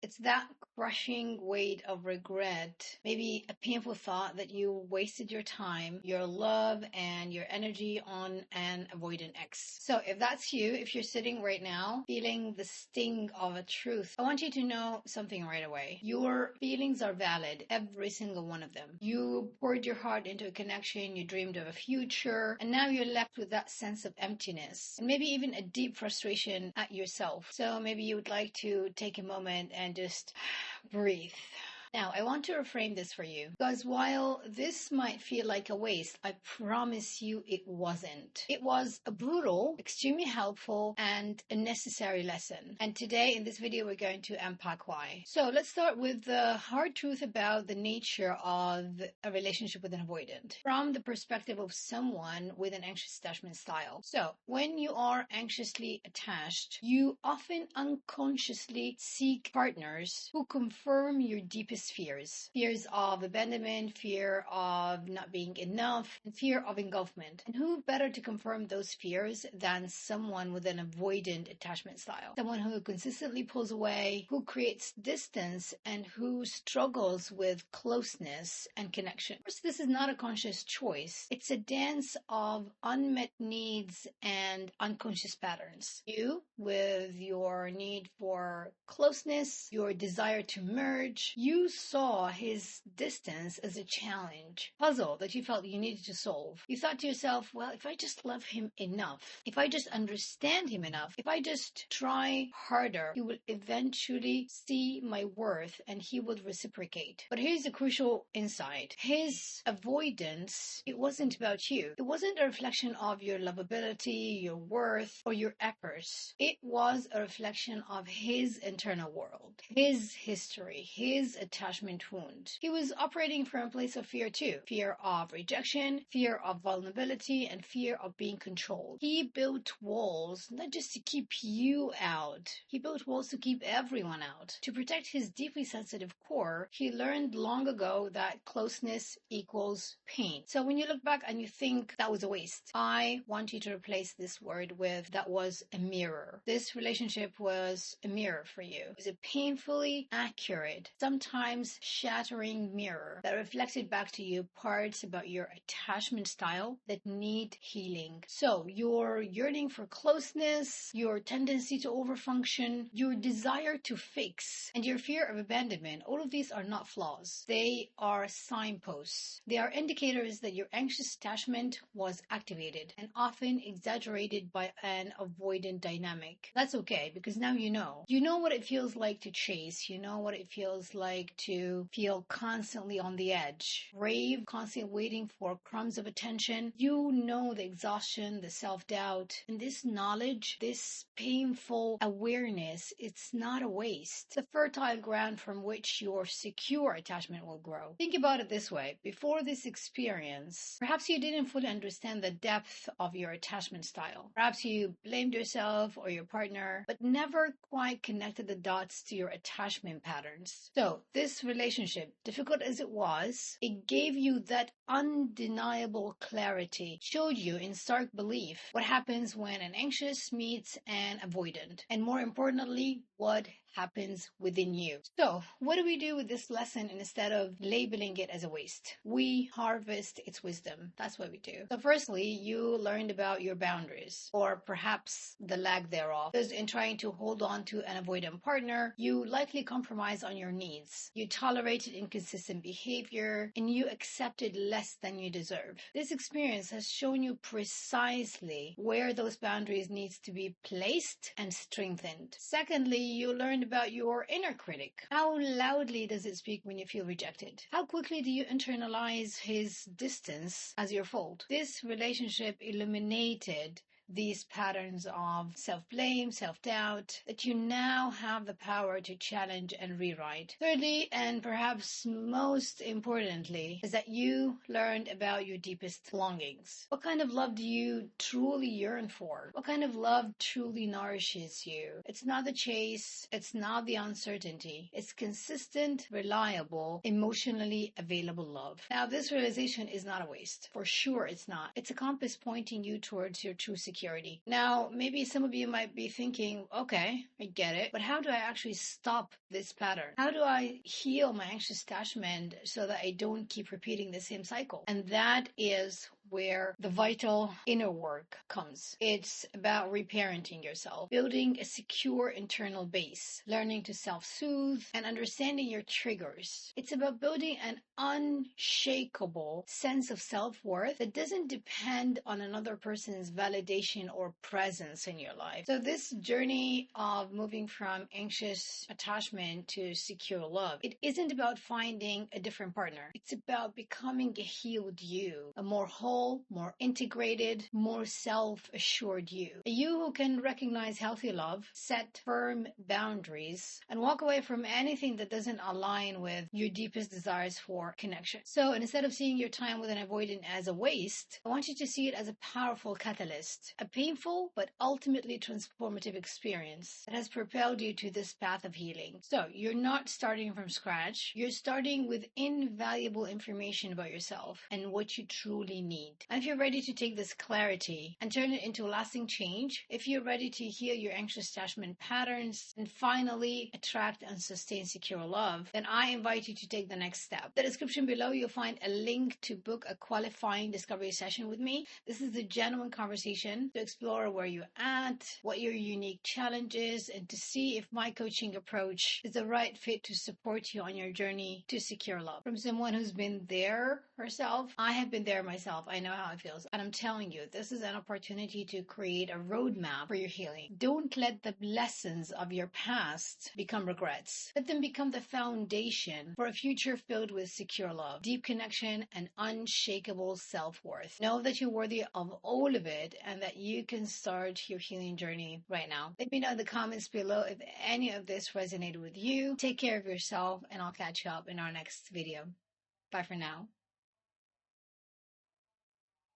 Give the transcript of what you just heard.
It's that crushing weight of regret, maybe a painful thought that you wasted your time, your love, and your energy on an avoidant ex. So if that's you, if you're sitting right now feeling the sting of a truth, I want you to know something right away. Your feelings are valid, every single one of them. You poured your heart into a connection, you dreamed of a future, and now you're left with that sense of emptiness and maybe even a deep frustration at yourself. So maybe you would like to take a moment and just breathe. Now, I want to reframe this for you because while this might feel like a waste, I promise you it wasn't. It was a brutal, extremely helpful, and a necessary lesson. And today in this video, we're going to unpack why. So let's start with the hard truth about the nature of a relationship with an avoidant from the perspective of someone with an anxious attachment style. So when you are anxiously attached, you often unconsciously seek partners who confirm your deepest fears of abandonment, fear of not being enough, and fear of engulfment. And who better to confirm those fears than someone with an avoidant attachment style? Someone who consistently pulls away, who creates distance, and who struggles with closeness and connection. Of course, this is not a conscious choice. It's a dance of unmet needs and unconscious patterns. You, with your need for closeness, your desire to merge, you saw his distance as a challenge, puzzle that you felt you needed to solve. You thought to yourself, well, if I just love him enough, if I just understand him enough, if I just try harder, he will eventually see my worth and he would reciprocate. But here's the crucial insight. His avoidance, it wasn't about you. It wasn't a reflection of your lovability, your worth, or your efforts. It was a reflection of his internal world, his history, his attachment wound. He was operating from a place of fear too. Fear of rejection, fear of vulnerability, and fear of being controlled. He built walls not just to keep you out. He built walls to keep everyone out. To protect his deeply sensitive core, he learned long ago that closeness equals pain. So when you look back and you think that was a waste, I want you to replace this word with that was a mirror. This relationship was a mirror for you. It was a painfully accurate, sometimes shattering mirror that reflected back to you parts about your attachment style that need healing. So your yearning for closeness, your tendency to overfunction, your desire to fix, and your fear of abandonment, all of these are not flaws. They are signposts. They are indicators that your anxious attachment was activated and often exaggerated by an avoidant dynamic. That's okay, because now you know. You know what it feels like to chase. You know what it feels like to feel constantly on the edge, brave, constantly waiting for crumbs of attention. You know the exhaustion, the self-doubt, and this knowledge, this painful awareness, it's not a waste. It's a fertile ground from which your secure attachment will grow. Think about it this way. Before this experience, perhaps you didn't fully understand the depth of your attachment style. Perhaps you blamed yourself or your partner, but never quite connected the dots to your attachment patterns. So this relationship, difficult as it was, it gave you that undeniable clarity, showed you in stark belief what happens when an anxious meets an avoidant, and more importantly, what happens within you. So what do we do with this lesson instead of labeling it as a waste? We harvest its wisdom. That's what we do. So firstly, you learned about your boundaries, or perhaps the lack thereof. Because in trying to hold on to an avoidant partner, you likely compromise on your needs. You tolerated inconsistent behavior, and you accepted less than you deserve. This experience has shown you precisely where those boundaries needs to be placed and strengthened. Secondly, you learned about your inner critic. How loudly does it speak when you feel rejected? How quickly do you internalize his distance as your fault? This relationship illuminated these patterns of self-blame, self-doubt that you now have the power to challenge and rewrite. Thirdly, and perhaps most importantly, is that you learned about your deepest longings. What kind of love do you truly yearn for? What kind of love truly nourishes you? It's not the chase, it's not the uncertainty. It's consistent, reliable, emotionally available love. Now, this realization is not a waste. For sure it's not. It's a compass pointing you towards your true security. insecurity. Now, maybe some of you might be thinking, okay, I get it, but how do I actually stop this pattern? How do I heal my anxious attachment so that I don't keep repeating the same cycle? And that is where the vital inner work comes. It's about reparenting yourself, building a secure internal base, learning to self-soothe, and understanding your triggers. It's about building an unshakable sense of self-worth that doesn't depend on another person's validation or presence in your life. So this journey of moving from anxious attachment to secure love, it isn't about finding a different partner. It's about becoming a healed you, a more whole, more integrated, more self-assured you. A you who can recognize healthy love, set firm boundaries, and walk away from anything that doesn't align with your deepest desires for connection. So instead of seeing your time with an avoidant as a waste, I want you to see it as a powerful catalyst, a painful but ultimately transformative experience that has propelled you to this path of healing. So you're not starting from scratch. You're starting with invaluable information about yourself and what you truly need. And if you're ready to take this clarity and turn it into lasting change, if you're ready to heal your anxious attachment patterns and finally attract and sustain secure love, then I invite you to take the next step. In the description below, you'll find a link to book a qualifying discovery session with me. This is a genuine conversation to explore where you're at, what your unique challenge is, and to see if my coaching approach is the right fit to support you on your journey to secure love. From someone who's been there herself, I have been there myself. I know how it feels. And I'm telling you, this is an opportunity to create a roadmap for your healing. Don't let the lessons of your past become regrets. Let them become the foundation for a future filled with secure love, deep connection, and unshakable self-worth. Know that you're worthy of all of it and that you can start your healing journey right now. Let me know in the comments below if any of this resonated with you. Take care of yourself, and I'll catch you up in our next video. Bye for now.